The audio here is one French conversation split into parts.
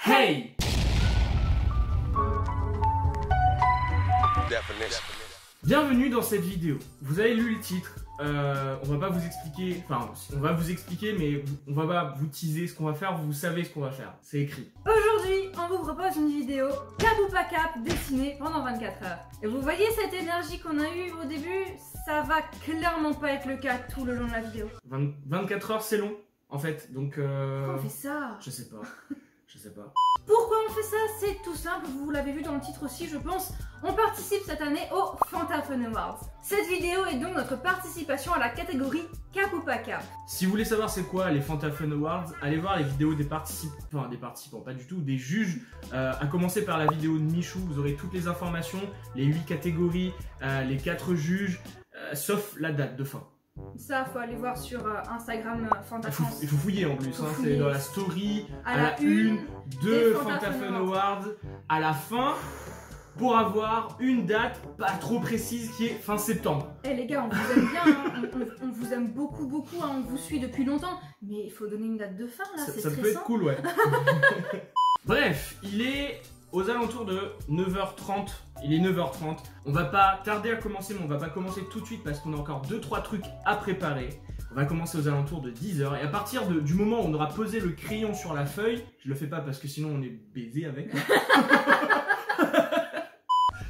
Hey! Bienvenue dans cette vidéo. Vous avez lu le titre. On va pas vous expliquer, enfin on va vous expliquer, mais on va pas vous teaser ce qu'on va faire, vous savez ce qu'on va faire, c'est écrit. Aujourd'hui, on vous propose une vidéo cap ou pas cap dessinée pendant 24 heures. Et vous voyez cette énergie qu'on a eue au début, ça va clairement pas être le cas tout le long de la vidéo. 24 heures c'est long en fait, donc Pourquoi on fait ça? je sais pas, je sais pas. Pourquoi on fait ça? C'est tout simple, vous l'avez vu dans le titre aussi je pense. On participe cette année au Fantafun Awards. Cette vidéo est donc notre participation à la catégorie cap ou pas cap. Si vous voulez savoir c'est quoi les Fantafun Awards, allez voir les vidéos des participants, enfin des participants, pas du tout, des juges, à commencer par la vidéo de Michou, vous aurez toutes les informations, les 8 catégories, les 4 juges, sauf la date de fin. Ça, faut aller voir sur Instagram Fantafun. Il faut fouiller en plus, hein, c'est dans la story, à la une de Fantafun Awards, à la fin, pour avoir une date pas trop précise qui est fin septembre. Eh les gars, on vous aime bien, hein. on vous aime beaucoup, hein. On vous suit depuis longtemps, mais il faut donner une date de fin là, c'est stressant. Ça peut être cool, ouais. Bref, il est aux alentours de 9h30, il est 9h30. On va pas tarder à commencer, mais on va pas commencer tout de suite parce qu'on a encore 2-3 trucs à préparer. On va commencer aux alentours de 10h et à partir du moment où on aura posé le crayon sur la feuille, je le fais pas parce que sinon on est baisé avec.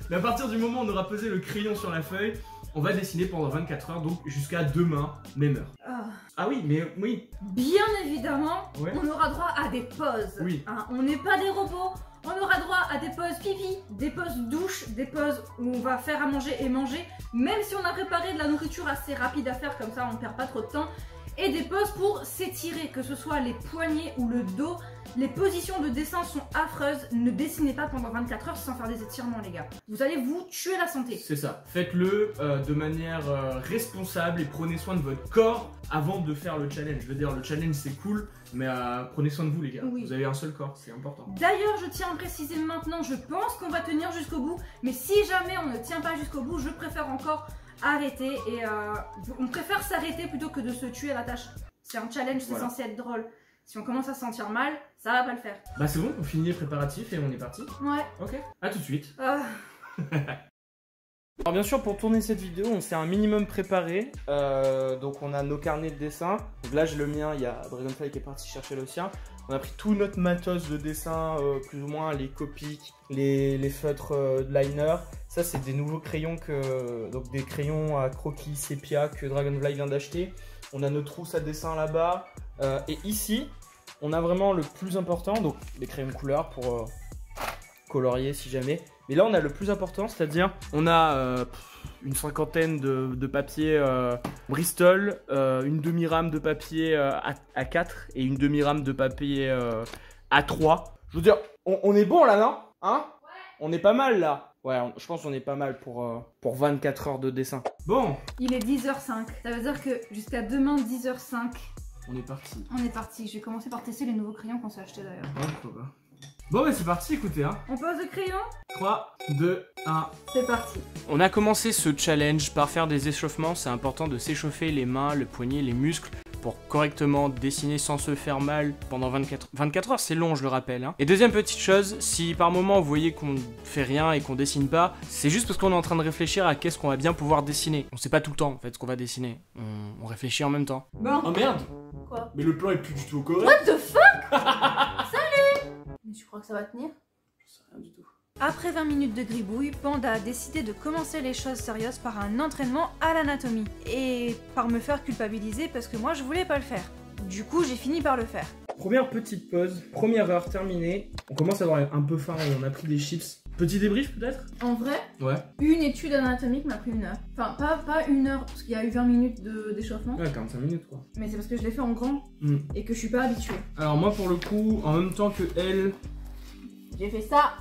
Mais à partir du moment où on aura posé le crayon sur la feuille, on va dessiner pendant 24 heures, donc jusqu'à demain, même heure. Ah oui, mais oui. Bien évidemment, ouais. On aura droit à des pauses. Oui. Hein, on n'est pas des robots. On aura droit à des pauses pipi, des pauses douche, des pauses où on va faire à manger et manger, même si on a préparé de la nourriture assez rapide à faire, comme ça on perd pas trop de temps. Et des pauses pour s'étirer, que ce soit les poignets ou le dos. Les positions de dessin sont affreuses, ne dessinez pas pendant 24 heures sans faire des étirements les gars. Vous allez vous tuer la santé. C'est ça, faites-le de manière responsable et prenez soin de votre corps avant de faire le challenge. Je veux dire, le challenge c'est cool, mais prenez soin de vous les gars. Oui. Vous avez un seul corps, c'est important. D'ailleurs, je tiens à préciser maintenant, je pense qu'on va tenir jusqu'au bout, mais si jamais on ne tient pas jusqu'au bout, je préfère encore arrêter et on préfère s'arrêter plutôt que de se tuer à la tâche. C'est un challenge, c'est censé être drôle. Si on commence à se sentir mal, ça va pas le faire. Bah c'est bon, on finit les préparatifs et on est parti. Ouais. Ok, à tout de suite. Alors bien sûr, pour tourner cette vidéo, on s'est un minimum préparé. Donc on a nos carnets de dessin. Donc là j'ai le mien, il y a Dragonfly qui est parti chercher le sien. On a pris tout notre matos de dessin, plus ou moins, les Copic, les feutres de liner. Ça c'est des nouveaux crayons, donc des crayons à croquis sépia que Dragonfly vient d'acheter. On a nos trousses à dessin là-bas. Et ici, on a vraiment le plus important, donc les crayons de couleur pour colorier si jamais. Mais là, on a le plus important, c'est-à-dire on a une cinquantaine de papiers Bristol, une demi-rame de papier A4 et une demi-rame de papier A3. Je veux dire, on est bon là, non? Hein? Ouais. On est pas mal là. Ouais, je pense qu'on est pas mal pour 24 heures de dessin. Bon. Il est 10h05. Ça veut dire que jusqu'à demain 10h05. On est parti. On est parti. Je vais commencer par tester les nouveaux crayons qu'on s'est achetés d'ailleurs. Ouais, pourquoi pas. Bon, bah c'est parti, écoutez. Hein. On pose le crayon. 3, 2, 1. C'est parti. On a commencé ce challenge par faire des échauffements. C'est important de s'échauffer les mains, le poignet, les muscles pour correctement dessiner sans se faire mal pendant 24 heures. C'est long, je le rappelle. Hein. Et deuxième petite chose, si par moment vous voyez qu'on fait rien et qu'on dessine pas, c'est juste parce qu'on est en train de réfléchir à qu'est-ce qu'on va bien pouvoir dessiner. On sait pas tout le temps en fait ce qu'on va dessiner. On réfléchit en même temps. Bon. Oh merde. Quoi? Mais le plan est plus du tout correct. What the fuck? Salut. Mais tu crois que ça va tenir? Je sais rien du tout. Après 20 minutes de gribouille, Panda a décidé de commencer les choses sérieuses par un entraînement à l'anatomie. Et par me faire culpabiliser parce que moi je voulais pas le faire. Du coup j'ai fini par le faire. Première petite pause, première heure terminée. On commence à avoir un peu faim et on a pris des chips. Petit débrief peut-être? En vrai, ouais. Une étude anatomique m'a pris 1 heure. Enfin pas 1 heure parce qu'il y a eu 20 minutes d'échauffement. Ouais, 45 minutes quoi. Mais c'est parce que je l'ai fait en grand et que je suis pas habituée. Alors moi pour le coup, en même temps que elle, j'ai fait ça.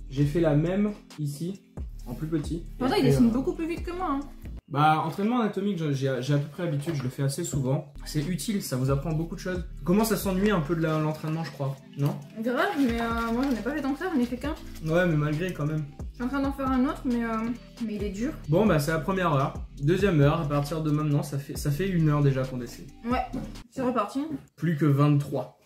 J'ai fait la même ici, en plus petit. Panda il dessine beaucoup plus vite que moi. Hein. Bah, entraînement anatomique, j'ai à peu près l'habitude, je le fais assez souvent. C'est utile, ça vous apprend beaucoup de choses. On commence à s'ennuyer un peu de l'entraînement, je crois, non? Grave, mais moi j'en ai pas fait tant que ça, j'en ai fait qu'un. Ouais, mais malgré quand même. Je suis en train d'en faire un autre, mais il est dur. Bon, bah, c'est la première heure. Deuxième heure, à partir de maintenant, ça fait 1 heure déjà qu'on dessine. Ouais, c'est reparti. Plus que 23.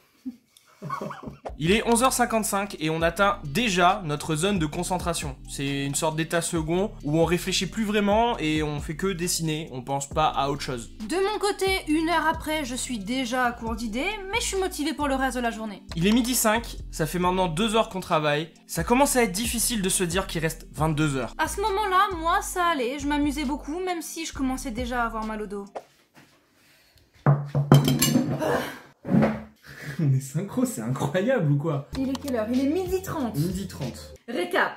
Il est 11h55 et on atteint déjà notre zone de concentration. C'est une sorte d'état second où on réfléchit plus vraiment et on fait que dessiner, on pense pas à autre chose. De mon côté, 1 heure après, je suis déjà à court d'idées, mais je suis motivée pour le reste de la journée. Il est 12h05, ça fait maintenant 2 heures qu'on travaille. Ça commence à être difficile de se dire qu'il reste 22 heures. À ce moment-là, moi, ça allait, je m'amusais beaucoup, même si je commençais déjà à avoir mal au dos. On est synchro, c'est incroyable ou quoi? Il est quelle heure? Il est 12h30. 12h30. Récap.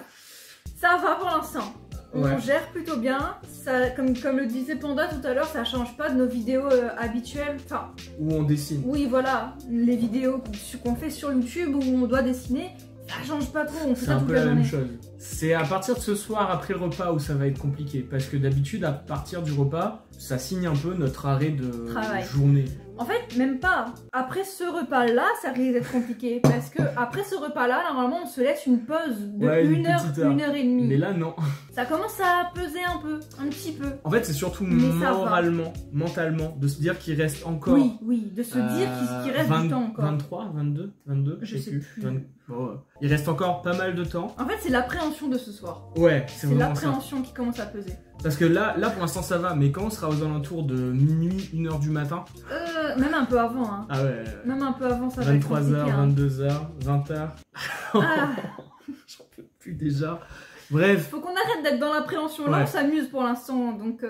Ça va pour l'instant. On Ouais. gère plutôt bien. Ça, comme le disait Panda tout à l'heure, ça change pas de nos vidéos habituelles. Enfin, Où on dessine. oui, voilà. Les vidéos qu'on fait sur YouTube où on doit dessiner, ça change pas trop. On fait C'est ça un toute peu la la même journée. chose. C'est à partir de ce soir, après le repas, où ça va être compliqué. Parce que d'habitude, à partir du repas, ça signe un peu notre arrêt de Travail. journée. En fait, même pas. Après ce repas-là, ça risque d'être compliqué. Parce que après ce repas-là, normalement, on se laisse une pause de Ouais, une 1 heure, petite heure. 1 heure et demie. Mais là, non. Ça commence à peser un peu, un petit peu. En fait, c'est surtout Mais ça va. moralement, mentalement, de se dire qu'il reste encore... Oui, oui, de se dire qu'il reste du temps encore. 23, 22, Je sais plus. Bon, ouais. Il reste encore pas mal de temps. En fait, c'est l'appréhension de ce soir. Ouais, c'est C'est vraiment ça. l'appréhension qui commence à peser. Parce que là pour l'instant ça va, mais quand on sera aux alentours de minuit, 1h du matin, Même un peu avant, hein. ah ouais, Même un peu avant, ça va être 23h, compliqué, hein. 22h, 20h, Ah, j'en peux plus déjà. Bref, faut qu'on arrête d'être dans l'appréhension. Là, Ouais. on s'amuse pour l'instant, donc...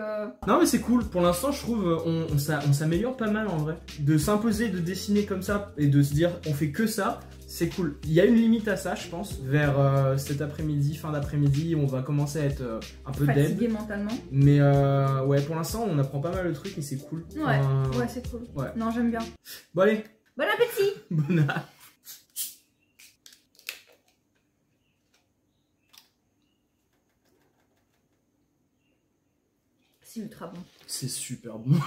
non mais c'est cool, pour l'instant je trouve on s'améliore pas mal en vrai. De s'imposer, de dessiner comme ça et de se dire on fait que ça, c'est cool. Il y a une limite à ça je pense, vers cet après-midi, fin d'après-midi, on va commencer à être un peu fatigué dead. mentalement. Mais ouais, pour l'instant on apprend pas mal de trucs et c'est cool. Ouais, Enfin, ouais, c'est cool. ouais. Non, j'aime bien. Bon allez, Bon appétit! bonne app. C'est ultra bon. C'est super bon.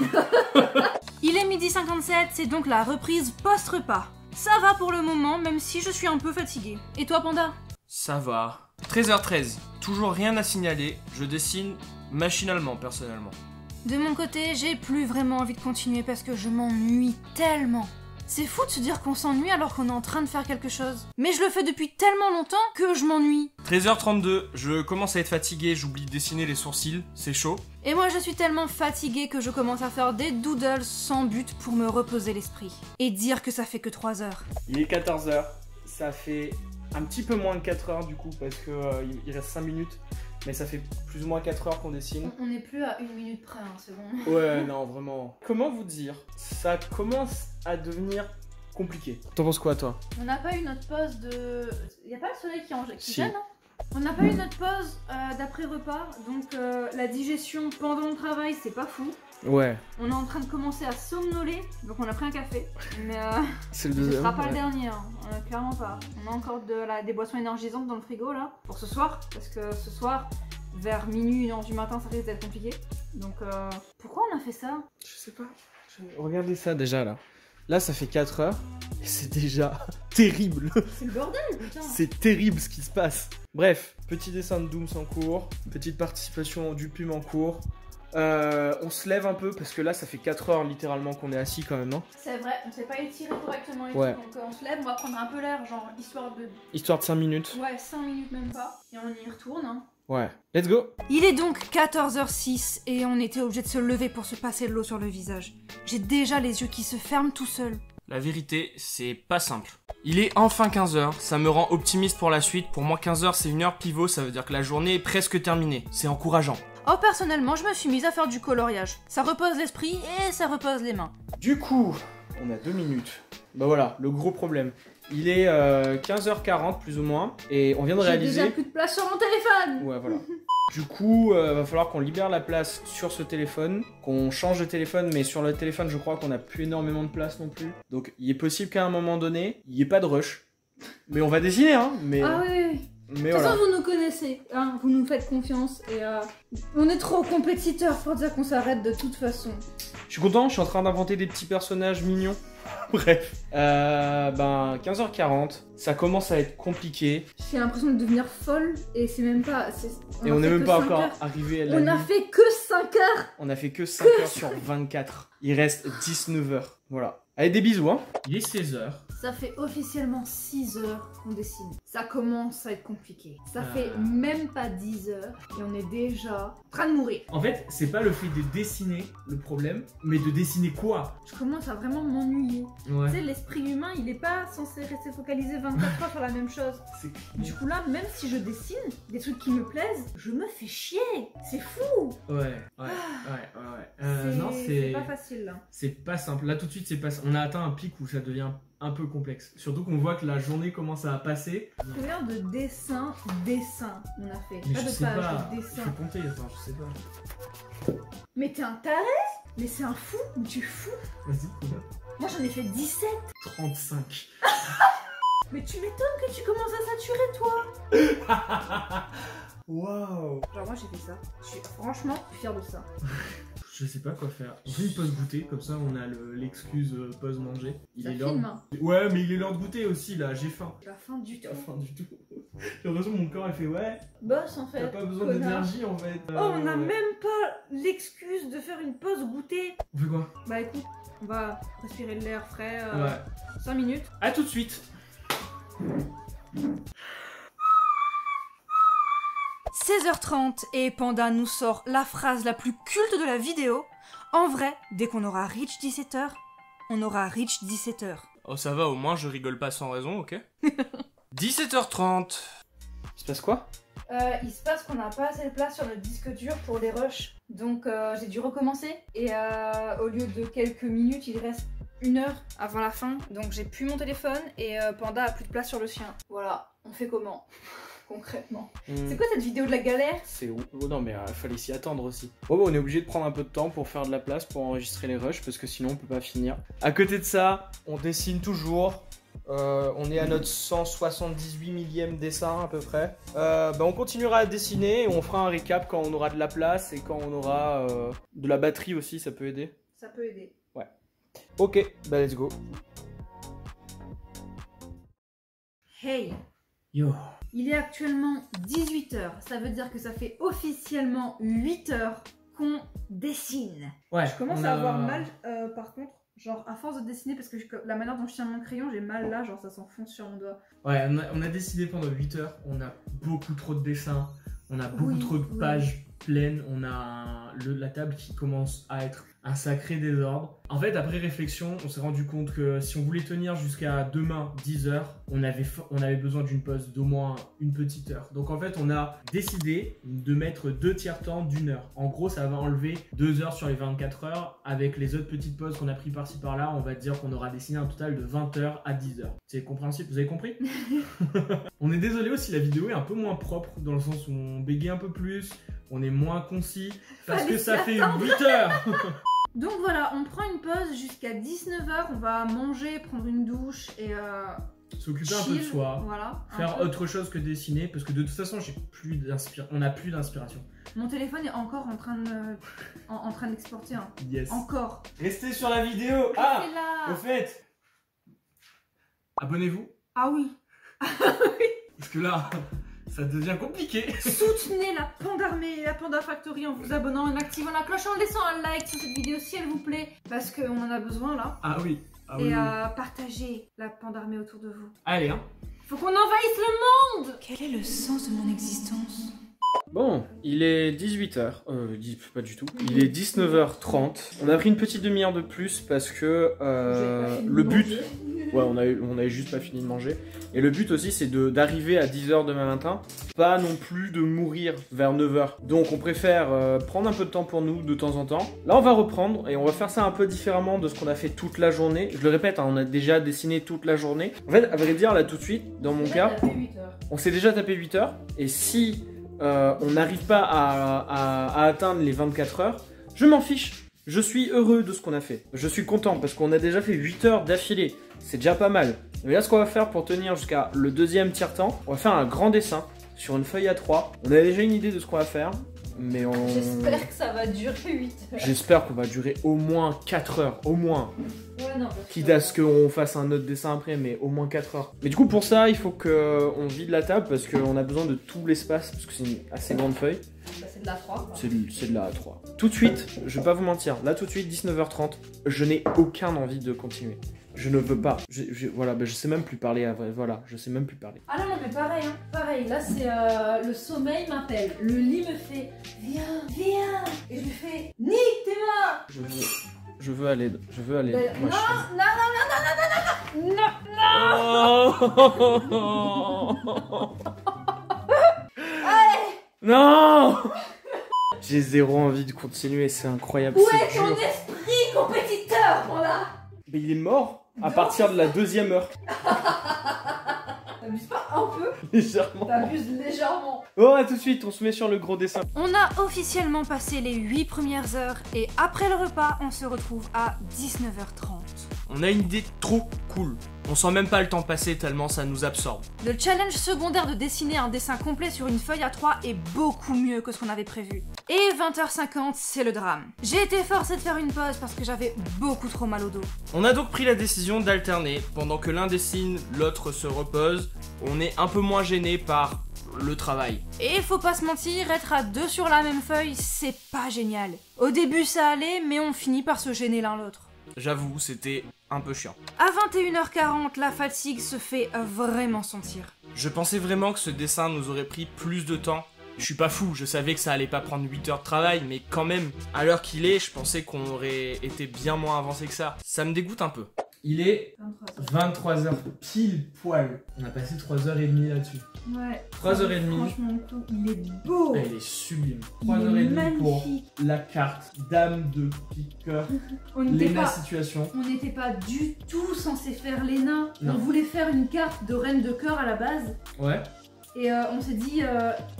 Il est 12h57, c'est donc la reprise post-repas. Ça va pour le moment, même si je suis un peu fatiguée. Et toi, Panda? Ça va. 13h13, toujours rien à signaler, je dessine machinalement personnellement. De mon côté, j'ai plus vraiment envie de continuer parce que je m'ennuie tellement. C'est fou de se dire qu'on s'ennuie alors qu'on est en train de faire quelque chose. Mais je le fais depuis tellement longtemps que je m'ennuie. 13h32, je commence à être fatigué, j'oublie de dessiner les sourcils, c'est chaud. Et moi je suis tellement fatiguée que je commence à faire des doodles sans but pour me reposer l'esprit. Et dire que ça fait que 3 heures. Il est 14h, ça fait un petit peu moins de 4 heures du coup parce que il reste 5 minutes. Mais ça fait plus ou moins 4 heures qu'on dessine. On n'est plus à 1 minute près, hein, c'est bon. Ouais, non, vraiment. Comment vous dire? Ça commence à devenir compliqué. T'en penses quoi, toi? On n'a pas eu notre pause de... Y'a pas le soleil qui Si. vient, non? On n'a pas eu notre pause d'après-repas, donc la digestion pendant le travail, c'est pas fou. Ouais, On est en train de commencer à somnoler, donc on a pris un café. Mais c'est le ce deuxième. sera pas ouais. le dernier, hein. Clairement pas. On a encore des boissons énergisantes dans le frigo là, pour ce soir, parce que ce soir, vers minuit, 1h du matin, ça risque d'être compliqué. Donc pourquoi on a fait ça? Je sais pas. Regardez ça déjà là. Là, ça fait 4 heures et c'est déjà terrible. C'est le bordel, putain. C'est terrible ce qui se passe. Bref, petit dessin de Dooms en cours, petite participation du Plume en cours. On se lève un peu parce que là ça fait 4 heures littéralement qu'on est assis quand même, non? C'est vrai, on s'est pas étiré correctement et Ouais. tout, donc on se lève, on va prendre un peu l'air, genre histoire de... Histoire de 5 minutes. Ouais, 5 minutes même pas, et on y retourne, hein. Ouais. Let's go. Il est donc 14h06 et on était obligé de se lever pour se passer de l'eau sur le visage. J'ai déjà les yeux qui se ferment tout seuls. La vérité, c'est pas simple. Il est enfin 15h, ça me rend optimiste pour la suite. Pour moi, 15h, c'est une heure pivot, ça veut dire que la journée est presque terminée. C'est encourageant. Oh, personnellement, je me suis mise à faire du coloriage. Ça repose l'esprit et ça repose les mains. Du coup, on a 2 minutes. Bah voilà, le gros problème. Il est 15h40 plus ou moins et on vient de J'ai réaliser... déjà plus de place sur mon téléphone. Ouais, voilà. Du coup, va falloir qu'on libère la place sur ce téléphone, qu'on change de téléphone, mais sur le téléphone, je crois qu'on n'a plus énormément de place non plus. Donc, il est possible qu'à un moment donné, il n'y ait pas de rush. Mais on va dessiner, hein. Mais, Ah oui, oui, oui. mais De toute voilà. façon, vous nous connaissez, hein, vous nous faites confiance et on est trop compétiteurs pour dire qu'on s'arrête de toute façon. Je suis content, je suis en train d'inventer des petits personnages mignons. Bref. 15h40, ça commence à être compliqué. J'ai l'impression de devenir folle et c'est même pas... Et on n'est même pas encore arrivé à la On a nuit. fait que 5 heures. On a fait que 5 heures sur 24. Il reste 19 heures. Voilà. Allez, des bisous, hein. Il est 16h. Ça fait officiellement 6 heures qu'on dessine. Ça commence à être compliqué. Ça fait même pas 10 heures et on est déjà en train de mourir. En fait, c'est pas le fait de dessiner le problème, mais de dessiner quoi? Je commence à vraiment m'ennuyer. Ouais. Tu sais, l'esprit humain, il est pas censé rester focalisé 24 heures sur la même chose. Du coup là, même si je dessine des trucs qui me plaisent, je me fais chier. C'est fou. Ouais. Non, C'est pas facile là. c'est pas simple. Là, tout de suite, c'est pas. On a atteint un pic où ça devient un peu complexe. Surtout qu'on voit que la journée commence à passer. Combien de dessins on a fait? Mais Pas je de sais pages, pas. de Je dessins. peux compter, attends, je sais pas. Mais t'es un taré? Mais c'est un fou? Mais tu es fou? Vas-y, combien? Moi j'en ai fait 17. 35. Mais tu m'étonnes que tu commences à saturer toi. Waouh. Genre moi j'ai fait ça. Je suis franchement fière de ça. Je sais pas quoi faire. On fait une pause goûter, comme ça on a l'excuse pause manger. Il Ça est l'heure. filme, hein. Ouais, mais il est l'heure de goûter aussi là, j'ai faim. La fin du tout. J'ai faim du tout. J'ai l'impression que mon corps il fait ouais, Boss en t'as fait. pas besoin connard. d'énergie en fait. Oh, on a Ouais. même pas l'excuse de faire une pause goûter. On fait quoi? Bah écoute, on va respirer de l'air frais Ouais. 5 minutes. À tout de suite. 16h30 et Panda nous sort la phrase la plus culte de la vidéo. En vrai, dès qu'on aura reach 17h, on aura reach 17h. Oh ça va, au moins je rigole pas sans raison, ok. 17h30. Il se passe quoi? Il se passe qu'on n'a pas assez de place sur notre disque dur pour les rushs. Donc j'ai dû recommencer. Et au lieu de quelques minutes, il reste 1 heure avant la fin. Donc j'ai plus mon téléphone et Panda a plus de place sur le sien. Voilà, on fait comment concrètement? C'est quoi cette vidéo de la galère? C'est oh non mais fallait s'y attendre aussi. Bon bah on est obligé de prendre un peu de temps pour faire de la place pour enregistrer les rushs parce que sinon on peut pas finir. À côté de ça, on dessine toujours. On est à notre 178 millième dessin à peu près. Bah on continuera à dessiner et on fera un récap quand on aura de la place et quand on aura de la batterie aussi, ça peut aider. Ça peut aider. Ouais. Ok, bah let's go. Hey! Yo. Il est actuellement 18h, ça veut dire que ça fait officiellement 8 heures qu'on dessine. Ouais. Je commence on à a- avoir mal par contre, genre à force de dessiner parce que la manière dont je tiens mon crayon, j'ai mal là, genre ça s'enfonce sur mon doigt. Ouais, on a décidé pendant 8 heures, on a beaucoup trop de dessins, on a beaucoup Oui, trop de oui. pages pleines, on a la table qui commence à être un sacré désordre. En fait, après réflexion, on s'est rendu compte que si on voulait tenir jusqu'à demain 10 heures, on avait besoin d'une pause d'au moins une petite heure. Donc en fait, on a décidé de mettre 2 tiers-temps d'1 heure. En gros, ça va enlever 2 heures sur les 24 heures. Avec les autres petites pauses qu'on a pris par-ci par-là, on va dire qu'on aura dessiné un total de 20 heures à 10 heures. C'est compréhensible, vous avez compris? On est désolé aussi, la vidéo est un peu moins propre, dans le sens où on bégaye un peu plus, on est moins concis, parce Fallait que ça s'y fait 8 heures. Donc voilà, on prend une pause jusqu'à 19h, on va manger, prendre une douche et S'occuper un peu de chill, soi, voilà, un faire peu. autre chose que dessiner, parce que de toute façon, on n'a plus d'inspiration. Mon téléphone est encore en train d'exporter, hein. Yes. Encore. Restez sur la vidéo. Ah, C'est là. au fait, abonnez-vous, Ah oui. parce que là, ça devient compliqué. Soutenez la Panda Armée et la Panda Factory en vous abonnant, en activant la cloche, en laissant un like sur cette vidéo si elle vous plaît, parce qu'on en a besoin là. Ah oui. Ah oui, Et oui. partagez la Panda Armée autour de vous. Allez, hein. Faut qu'on envahisse le monde. Quel est le sens de mon existence? Bon, il est 18h, pas du tout, il est 19h30. On a pris une petite demi-heure de plus parce que le but... Ouais, on avait juste pas fini de manger. Et le but aussi, c'est d'arriver à 10h demain matin, pas non plus de mourir vers 9h. Donc on préfère prendre un peu de temps pour nous de temps en temps. Là, on va reprendre et on va faire ça un peu différemment de ce qu'on a fait toute la journée. Je le répète, hein, on a déjà dessiné toute la journée. En fait, à vrai dire, là tout de suite, dans mon cas, on s'est déjà tapé 8 heures. Et si on n'arrive pas à atteindre les 24 heures, je m'en fiche. Je suis heureux de ce qu'on a fait. Je suis content parce qu'on a déjà fait 8 heures d'affilée. C'est déjà pas mal. Mais là, ce qu'on va faire pour tenir jusqu'à le deuxième tiers-temps, on va faire un grand dessin sur une feuille A3. On a déjà une idée de ce qu'on va faire, mais on... J'espère que ça va durer 8 heures. J'espère qu'on va durer au moins 4 heures, au moins. Ouais, Ouais, non, parce Quitte à ce qu'on fasse un autre dessin après, mais au moins 4 heures. Mais du coup, pour ça, il faut qu'on vide la table parce qu'on a besoin de tout l'espace, parce que c'est une assez grande feuille. bah, c'est de la 3. C'est de la A3. Tout de suite, je vais pas vous mentir, là tout de suite, 19h30, je n'ai aucune envie de continuer. Je ne veux pas. Voilà, bah, je sais même plus parler à vrai. Voilà, je sais même plus parler. Ah non, mais pareil, hein, pareil. Là, c'est le sommeil m'appelle. Le lit me fait viens, viens. Et je lui fais nique tes mains. Je veux aller. Je veux aller. Non, Moi, non, non, non, non, non, non, non, non, non. Non. J'ai zéro envie de continuer, c'est incroyable. Où c'est est ton dur. esprit compétiteur, mon là? Mais il est mort à partir de la 2e heure. T'abuses pas un peu? Légèrement. T'abuses légèrement. Bon, à tout de suite, on se met sur le gros dessin. On a officiellement passé les 8 premières heures et après le repas, on se retrouve à 19h30. On a une idée trop cool. On sent même pas le temps passer tellement ça nous absorbe. Le challenge secondaire de dessiner un dessin complet sur une feuille A3 est beaucoup mieux que ce qu'on avait prévu. Et 20h50, c'est le drame. J'ai été forcée de faire une pause parce que j'avais beaucoup trop mal au dos. On a donc pris la décision d'alterner. Pendant que l'un dessine, l'autre se repose. On est un peu moins gêné par le travail. Et faut pas se mentir, être à deux sur la même feuille, c'est pas génial. Au début ça allait, mais on finit par se gêner l'un l'autre. J'avoue, c'était un peu chiant. À 21h40, la fatigue se fait vraiment sentir. Je pensais vraiment que ce dessin nous aurait pris plus de temps. Je suis pas fou, je savais que ça allait pas prendre 8 heures de travail, mais quand même, à l'heure qu'il est, je pensais qu'on aurait été bien moins avancé que ça. Ça me dégoûte un peu. Il est 23h pile poil. On a passé 3h30 là-dessus. Ouais. 3h30. Franchement, tout, il est beau. Elle est sublime. Il est 3h30 pour magnifique. la carte Dame de piqueur. On n'était Lena pas, situation. on n'était pas du tout censé faire Lena. Non. On voulait faire une carte de reine de cœur à la base. Ouais. Et on s'est dit,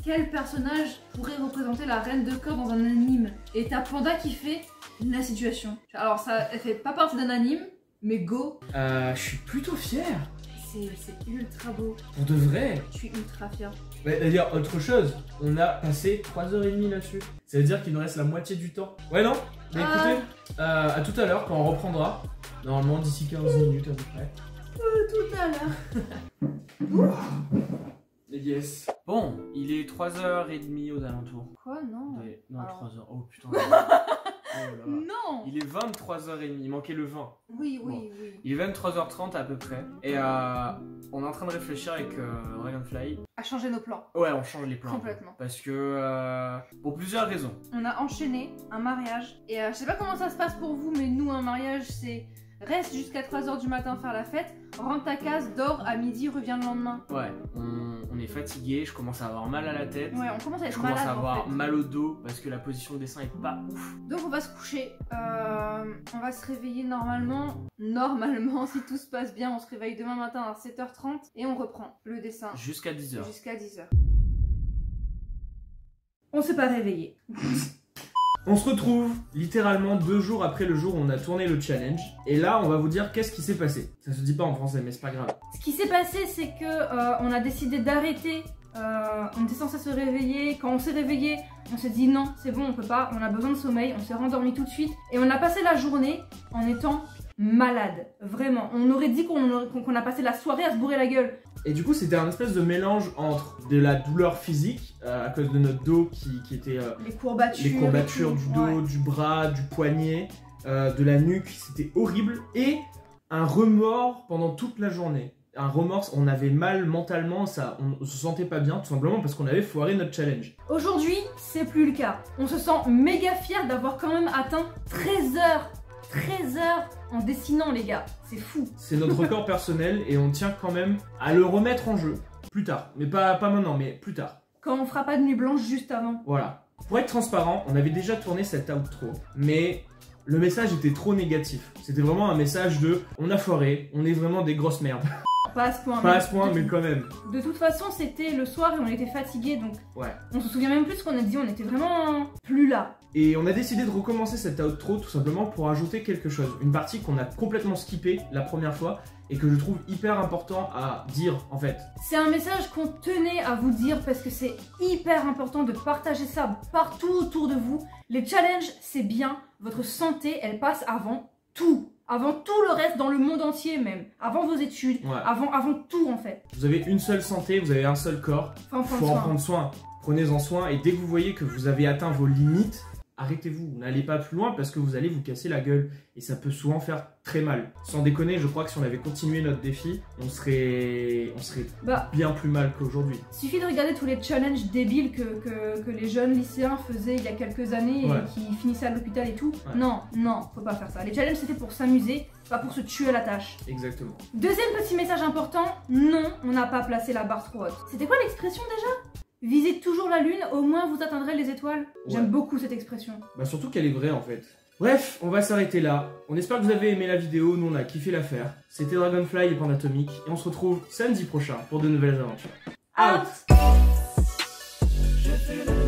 quel personnage pourrait représenter la reine de cœur dans un anime? Et t'as Panda qui fait la situation. Alors ça, elle fait pas partie d'un anime, mais go. Je suis plutôt fier. C'est ultra beau. Pour de vrai. Je suis ultra fière. D'ailleurs, autre chose, on a passé 3h30 là-dessus. Ça veut dire qu'il nous reste la moitié du temps. Ouais, non? Mais écoutez, à tout à l'heure quand on reprendra. Normalement, d'ici 15 minutes à peu près. Tout à l'heure. Yes. Bon, il est 3h30 aux alentours. Quoi? Non. Non, Alors. 3h. Oh putain. Oh là là. Non. Il est 23h30, il manquait le 20. Oui, Bon. oui, oui. Il est 23h30 à peu près. Et on est en train de réfléchir avec Dragonfly. À changer nos plans. Ouais, on change les plans. Complètement. Parce que pour plusieurs raisons. On a enchaîné un mariage. Et je sais pas comment ça se passe pour vous, mais nous, un mariage, c'est reste jusqu'à 3h du matin faire la fête, rentre ta case, dors, à midi, reviens le lendemain. Ouais, on est fatigué, je commence à avoir mal à la tête. Ouais, on commence à être Je commence malade à avoir en fait. mal au dos parce que la position de dessin est pas ouf. Donc on va se coucher. On va se réveiller normalement. Normalement, si tout se passe bien, on se réveille demain matin à 7h30 et on reprend le dessin Jusqu'à 10h. jusqu'à 10h. On s'est pas réveillé. On se retrouve littéralement 2 jours après le jour où on a tourné le challenge. Et là, on va vous dire qu'est-ce qui s'est passé. Ça se dit pas en français, mais c'est pas grave. Ce qui s'est passé, c'est que on a décidé d'arrêter. On était censé se réveiller. Quand on s'est réveillé, on s'est dit non, c'est bon, on peut pas. On a besoin de sommeil. On s'est rendormi tout de suite. Et on a passé la journée en étant malade. Vraiment. On aurait dit qu'on a passé la soirée à se bourrer la gueule. Et du coup, c'était un espèce de mélange entre de la douleur physique, à cause de notre dos qui était... Les courbatures. les courbatures du dos, Ouais. du bras, du poignet, de la nuque, c'était horrible. Et un remords pendant toute la journée. Un remords, on avait mal mentalement, on se sentait pas bien, tout simplement parce qu'on avait foiré notre challenge. Aujourd'hui, c'est plus le cas. On se sent méga fiers d'avoir quand même atteint 13 heures. 13 heures en dessinant, les gars. C'est fou. C'est notre record personnel et on tient quand même à le remettre en jeu. Plus tard. Mais pas maintenant, mais plus tard. Quand on fera pas de nuit blanche juste avant. Voilà. Pour être transparent, on avait déjà tourné cette outro, mais le message était trop négatif. C'était vraiment un message de on a foiré, on est vraiment des grosses merdes. Pas à ce point. Pas à ce point, mais quand même. De toute façon, c'était le soir et on était fatigués, donc Ouais. on se souvient même plus de ce qu'on a dit, on était vraiment plus là. Et on a décidé de recommencer cette outro tout simplement pour ajouter quelque chose. Une partie qu'on a complètement skippée la première fois et que je trouve hyper important à dire en fait. C'est un message qu'on tenait à vous dire parce que c'est hyper important de partager ça partout autour de vous. Les challenges, c'est bien. Votre santé, elle passe avant tout. avant tout le reste dans le monde entier même, avant vos études, Ouais. avant tout en fait. Vous avez une seule santé, vous avez un seul corps. Enfin, Faut en prendre soin. Prenez-en soin et dès que vous voyez que vous avez atteint vos limites, arrêtez-vous. N'allez pas plus loin parce que vous allez vous casser la gueule et ça peut souvent faire très mal. Sans déconner, je crois que si on avait continué notre défi, on serait bien plus mal qu'aujourd'hui. Suffit de regarder tous les challenges débiles que les jeunes lycéens faisaient il y a quelques années Ouais. et qui finissaient à l'hôpital et tout. Ouais. Non, faut pas faire ça. Les challenges c'était pour s'amuser, pas pour se tuer à la tâche. Exactement. Deuxième petit message important, non, on n'a pas placé la barre trop haute. C'était quoi l'expression déjà ? Visez toujours la lune, au moins vous atteindrez les étoiles. J'aime beaucoup cette expression. Bah surtout qu'elle est vraie en fait. Bref, on va s'arrêter là. On espère que vous avez aimé la vidéo, nous on a kiffé la faire. C'était Dragonfly et Pandatomic et on se retrouve samedi prochain pour de nouvelles aventures. Out. Je fais le